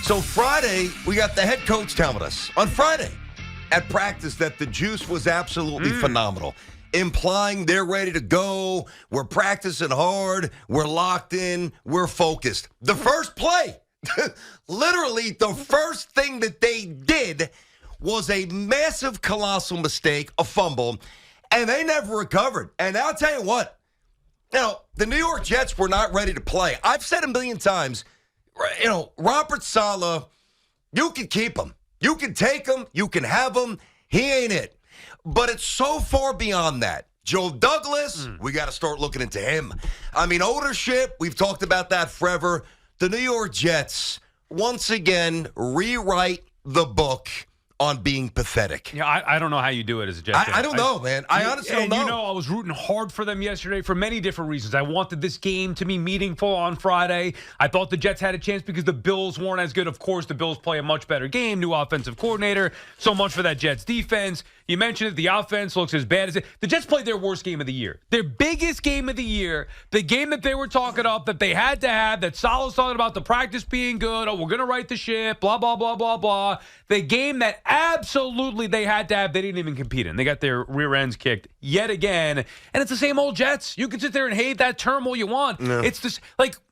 So Friday, we got the head coach telling us on Friday at practice that the juice was absolutely phenomenal, implying they're ready to go. We're practicing hard. We're locked in. We're focused. The first play, literally the first thing that they did was a massive, colossal mistake, a fumble, and they never recovered. And I'll tell you what, the New York Jets were not ready to play. I've said a million times, Robert Saleh, you can keep him. You can take him. You can have him. He ain't it. But it's so far beyond that. Joe Douglas, we got to start looking into him. I mean, ownership, we've talked about that forever. The New York Jets, once again, rewrite the book on being pathetic. Yeah, I don't know how you do it as a Jets fan. I don't know, man. I honestly don't know. I was rooting hard for them yesterday for many different reasons. I wanted this game to be meaningful on Friday. I thought the Jets had a chance because the Bills weren't as good. Of course, the Bills play a much better game, new offensive coordinator. So much for that Jets defense. You mentioned it, the offense looks as bad as it. The Jets played their worst game of the year. Their biggest game of the year, the game that they were talking up, that they had to have, that Saleh's talking about the practice being good, we're going to right the ship, blah, blah, blah, blah, blah. The game that absolutely they had to have, they didn't even compete in. They got their rear ends kicked yet again. And it's the same old Jets. You can sit there and hate that term all you want. No. It's just,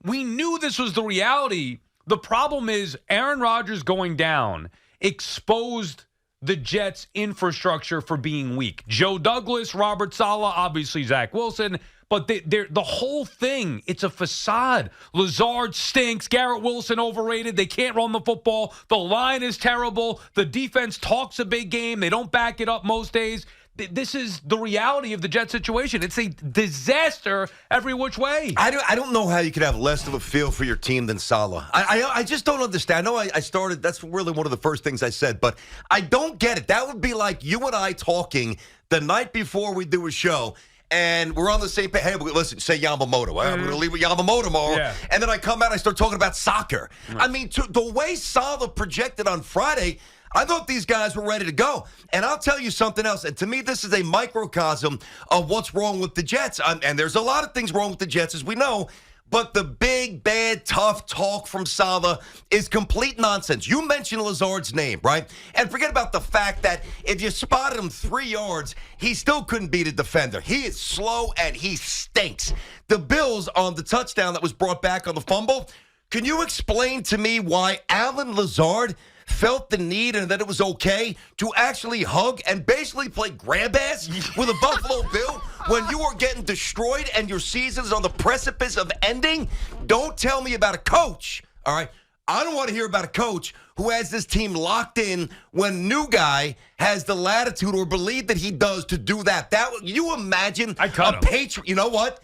we knew this was the reality. The problem is Aaron Rodgers going down exposed the Jets' infrastructure for being weak. Joe Douglas, Robert Saleh, obviously Zach Wilson, but the whole thing, it's a facade. Lazard stinks. Garrett Wilson overrated. They can't run the football. The line is terrible. The defense talks a big game. They don't back it up most days. This is the reality of the Jets situation. It's a disaster every which way. I don't know how you could have less of a feel for your team than Saleh. I just don't understand. I know I started, that's really one of the first things I said, but I don't get it. That would be like you and I talking the night before we do a show, and we're on the same page. Hey, listen, say Yamamoto. I'm going to leave with Yamamoto tomorrow. Yeah. And then I come out and I start talking about soccer. I mean, the way Saleh projected on Friday, I thought these guys were ready to go. And I'll tell you something else. And to me, this is a microcosm of what's wrong with the Jets. And there's a lot of things wrong with the Jets, as we know. But the big, bad, tough talk from Saleh is complete nonsense. You mentioned Lazard's name, right? And forget about the fact that if you spotted him 3 yards, he still couldn't beat a defender. He is slow and he stinks. The Bills on the touchdown that was brought back on the fumble, can you explain to me why Alan Lazard felt the need and that it was okay to actually hug and basically play grab ass with a Buffalo Bill when you are getting destroyed and your season is on the precipice of ending? Don't tell me about a coach, all right? I don't want to hear about a coach who has this team locked in when new guy has the latitude or believe that he does to do that. You imagine a Patriot, you know what?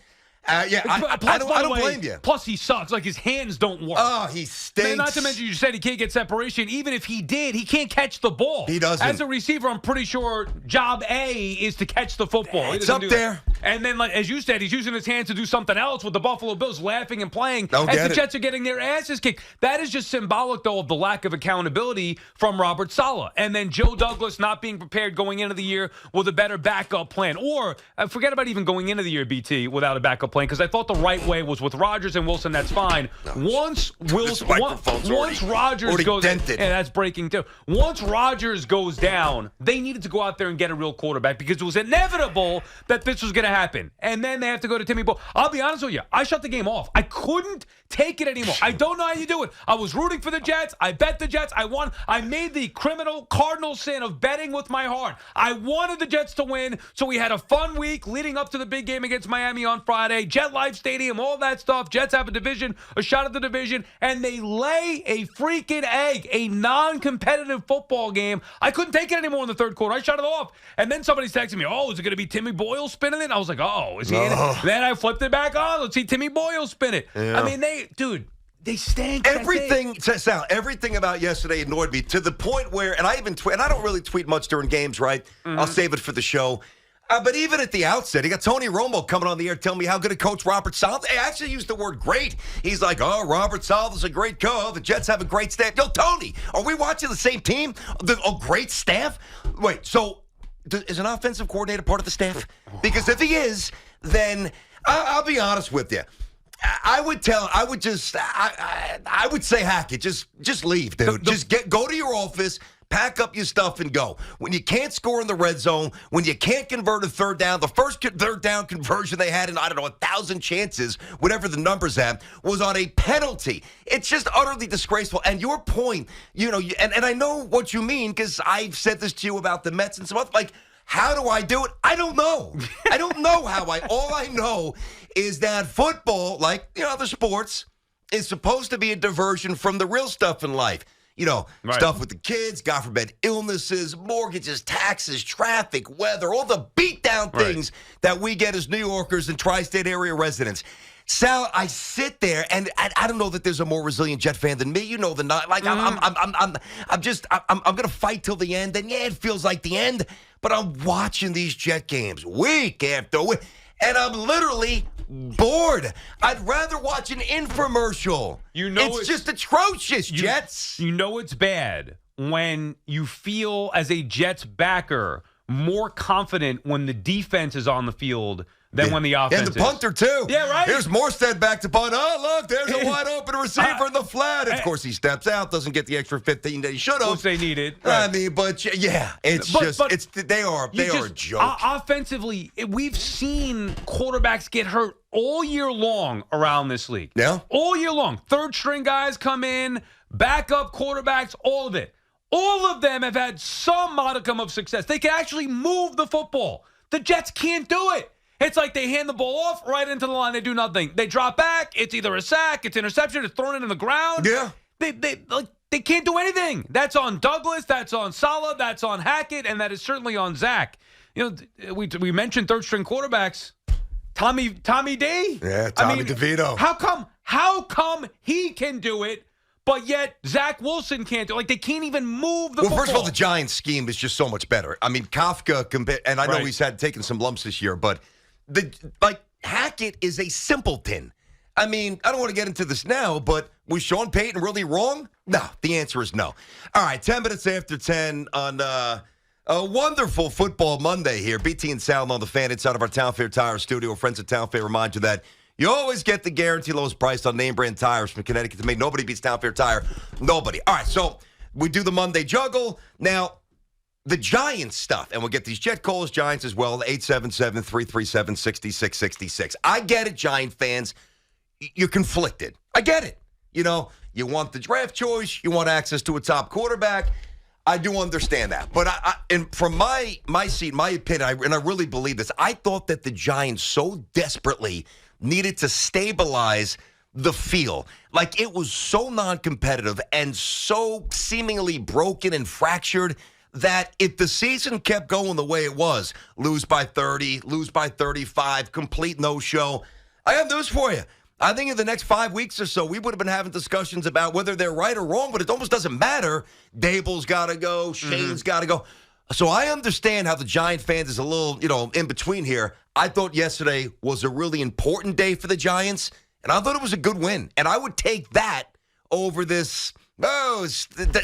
I don't blame you. Plus, he sucks. His hands don't work. Oh, he stinks. Man, not to mention, you said he can't get separation. Even if he did, he can't catch the ball. He doesn't. As a receiver, I'm pretty sure job A is to catch the football. It's up there. And then, as you said, he's using his hands to do something else with the Buffalo Bills laughing and playing as the Jets are getting their asses kicked. That is just symbolic, though, of the lack of accountability from Robert Saleh. And then Joe Douglas not being prepared going into the year with a better backup plan. Or forget about even going into the year, BT, without a backup plan, because I thought the right way was with Rodgers and Wilson. That's fine. Once Rodgers goes, that's breaking too. Once Rodgers goes down, they needed to go out there and get a real quarterback because it was inevitable that this was going to happen. And then they have to go to Timmy Boyle. I'll be honest with you, I shut the game off. I couldn't take it anymore. I don't know how you do it. I was rooting for the Jets. I bet the Jets. I won. I made the criminal cardinal sin of betting with my heart. I wanted the Jets to win, so we had a fun week leading up to the big game against Miami on Friday. Jet Life Stadium, all that stuff. Jets have a shot at the division, and they lay a freaking egg, a non-competitive football game. I couldn't take it anymore in the third quarter. I shut it off. And then somebody's texting me, is it going to be Timmy Boyle spinning it? I was like, is he in it? Then I flipped it back on. Let's see Timmy Boyle spin it. Yeah. I mean, they stank. Sal, everything about yesterday annoyed me to the point where, and I even tweet, and I don't really tweet much during games, right? Mm-hmm. I'll save it for the show. But even at the outset, he got Tony Romo coming on the air telling me how good a coach Robert Saleh. I actually used the word great. He's like, Robert Saleh is a great coach. The Jets have a great staff. Yo, Tony, are we watching the same team? A great staff? Wait, so is an offensive coordinator part of the staff? Because if he is, then I'll be honest with you. I would say Hackett, just leave, dude. Go to your office, pack up your stuff, and go. When you can't score in the red zone, when you can't convert a third down, the first third down conversion they had in, 1,000 chances, whatever the numbers at, was on a penalty. It's just utterly disgraceful. And your point, and I know what you mean, because I've said this to you about the Mets and some other, how do I do it? I don't know. I don't know all I know is that football, like, other sports, is supposed to be a diversion from the real stuff in life. Right. Stuff with the kids, God forbid, illnesses, mortgages, taxes, traffic, weather, all the beat-down things that we get as New Yorkers and tri-state area residents. Sal, I sit there, and I don't know that there's a more resilient Jet fan than me. You know the not. Like, I'm going to fight till the end. And, yeah, it feels like the end. But I'm watching these Jet games week after week, and I'm literally bored. I'd rather watch an infomercial. It's just atrocious, Jets. It's bad when you feel, as a Jets backer, more confident when the defense is on the field than when the offense is. And the punter, too. Yeah, right. Here's Morstead back to punt. Oh, look, there's a wide-open receiver in the flat. Of course, he steps out, doesn't get the extra 15 that he should have. Which they needed. Right. I mean, but, yeah, they are a joke. Offensively, we've seen quarterbacks get hurt all year long around this league. Yeah. All year long. Third-string guys come in, backup quarterbacks, all of it. All of them have had some modicum of success. They can actually move the football. The Jets can't do it. It's like they hand the ball off right into the line. They do nothing. They drop back. It's either a sack, it's interception, it's thrown into the ground. Yeah. They can't do anything. That's on Douglas. That's on Saleh. That's on Hackett, and that is certainly on Zach. We mentioned third-string quarterbacks. Tommy D. Yeah, Tommy DeVito. How come he can do it, but yet Zach Wilson can't do it? Like, they can't even move the football. Well, first of all, the Giants' scheme is just so much better. I mean, Kafka, and I know he's taken some lumps this year, but Hackett is a simpleton. I mean, I don't want to get into this now, but was Sean Payton really wrong? No, the answer is no. All right, 10 minutes after 10 on a wonderful football Monday here. BT and Sal on the Fan inside of our Town Fair Tire studio. Friends at Town Fair remind you that you always get the guaranteed lowest price on name brand tires from Connecticut to Maine. Nobody beats Town Fair Tire. Nobody. All right, so we do the Monday juggle. Now, the Giants stuff, and we'll get these Jet calls, Giants as well, 877-337-6666. I get it, Giant fans. You're conflicted. I get it. You want the draft choice. You want access to a top quarterback. I do understand that. But and from my seat, my opinion, and I really believe this, I thought that the Giants so desperately needed to stabilize the feel. Like, it was so non-competitive and so seemingly broken and fractured that if the season kept going the way it was, lose by 30, lose by 35, complete no-show, I have news for you. I think in the next 5 weeks or so, we would have been having discussions about whether they're right or wrong, but it almost doesn't matter. Dable's got to go. Shane's got to go. So I understand how the Giant fans is a little, in between here. I thought yesterday was a really important day for the Giants, and I thought it was a good win. And I would take that over this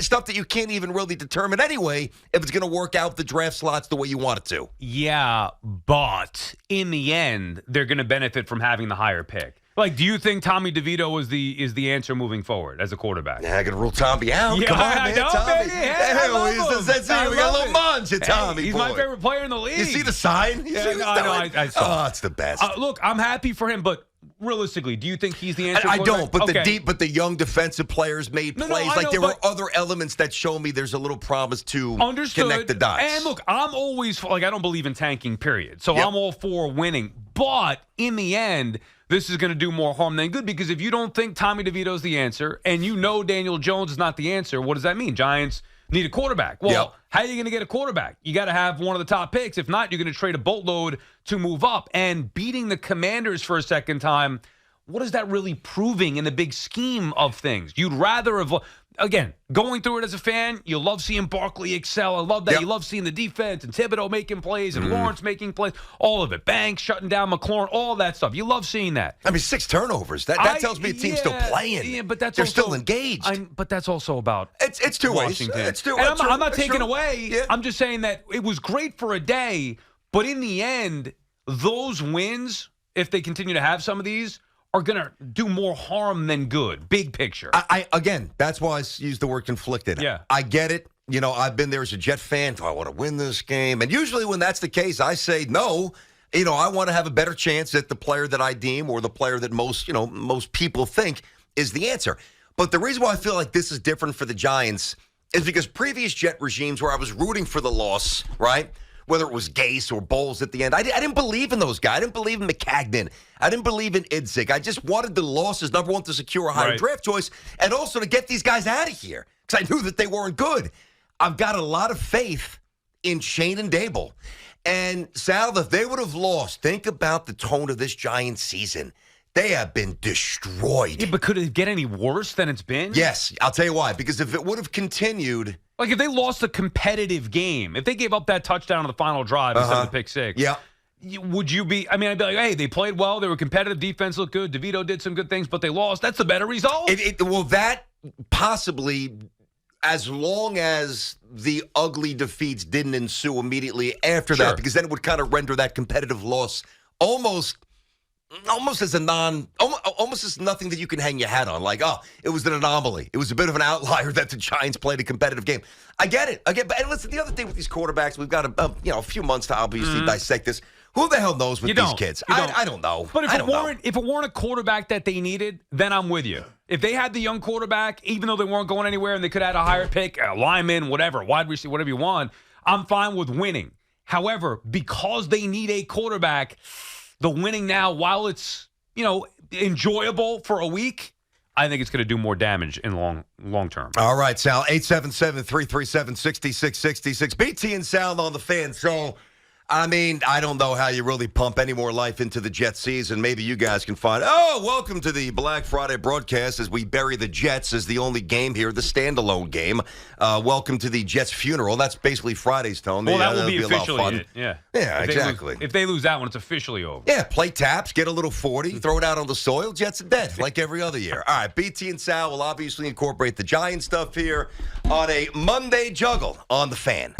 stuff that you can't even really determine anyway if it's going to work out the draft slots the way you want it to. Yeah, but in the end, they're going to benefit from having the higher pick. Like, do you think Tommy DeVito is the answer moving forward as a quarterback? Yeah, I got to rule Tommy out. Yeah, Come on, man, know, Tommy. Baby. Hey, I love him. We got a little manja, Tommy. He's boy. my favorite player in the league. You see the sign? Yeah, I saw. Oh, it's the best. Look, I'm happy for him, but realistically, do you think he's the answer? I don't, but the young defensive players made plays. There were other elements that show me there's a little promise to connect the dots. And look, I'm always I don't believe in tanking, period. So I'm all for winning. But in the end, this is going to do more harm than good, because if you don't think Tommy DeVito's the answer and Daniel Jones is not the answer, what does that mean? Giants need a quarterback. Well, how are you going to get a quarterback? You got to have one of the top picks. If not, you're going to trade a boatload to move up. And beating the Commanders for a second time, what is that really proving in the big scheme of things? You'd rather have, again, going through it as a fan, you love seeing Barkley excel. I love that. Yep. You love seeing the defense and Thibodeau making plays and Lawrence making plays. All of it. Banks shutting down McLaurin, all that stuff. You love seeing that. I mean, 6 turnovers. That tells me the team's still playing. Yeah, but they're still engaged. But that's also about it's two Washington. ways. It's two. And I'm not taking away. Yeah. I'm just saying that it was great for a day, but in the end, those wins, if they continue to have some of these, are going to do more harm than good, big picture. Again, that's why I used the word conflicted. Yeah. I get it. You know, I've been there as a Jet fan. Do I want to win this game? And usually when that's the case, I say no. You know, I want to have a better chance at the player that I deem or the player that most people think is the answer. But the reason why I feel like this is different for the Giants is because previous Jet regimes where I was rooting for the loss, right? Whether it was Gase or Bowles at the end. I didn't believe in those guys. I didn't believe in McCagnon. I didn't believe in Idzik. I just wanted the losses, number one, to secure a higher draft choice, and also to get these guys out of here because I knew that they weren't good. I've got a lot of faith in Shane and Dable. And, Sal, if they would have lost, think about the tone of this Giants season. They have been destroyed. Yeah, but could it get any worse than it's been? Yes. I'll tell you why. Because if it would have continued... Like, if they lost a competitive game, if they gave up that touchdown on the final drive instead of the pick six, would you be, I mean, I'd be like, hey, they played well, they were competitive, defense looked good, DeVito did some good things, but they lost. That's the better result? Well, that possibly, as long as the ugly defeats didn't ensue immediately after that, because then it would kind of render that competitive loss almost as almost as nothing that you can hang your hat on. Like, oh, it was an anomaly. It was a bit of an outlier that the Giants played a competitive game. I get it. And listen, the other thing with these quarterbacks, we've got a few months to obviously dissect this. Who the hell knows with these kids? I don't know. But if it weren't a quarterback that they needed, then I'm with you. If they had the young quarterback, even though they weren't going anywhere and they could have had a higher pick, a lineman, whatever, wide receiver, whatever you want, I'm fine with winning. However, because they need a quarterback, the winning now, while it's, enjoyable for a week, I think it's going to do more damage in long term. All right, Sal, 877-337-6666. BT and Sal on the Fan. So, I mean, I don't know how you really pump any more life into the Jets season. Maybe you guys can find, welcome to the Black Friday broadcast as we bury the Jets as the only game here, the standalone game. Welcome to the Jets funeral. That's basically Friday's tone. Well, that will be officially it. Yeah, exactly. If they lose that one, it's officially over. Yeah, play taps, get a little 40, throw it out on the soil. Jets are dead, like every other year. All right, BT and Sal will obviously incorporate the Giant stuff here on a Monday Juggle on the Fan.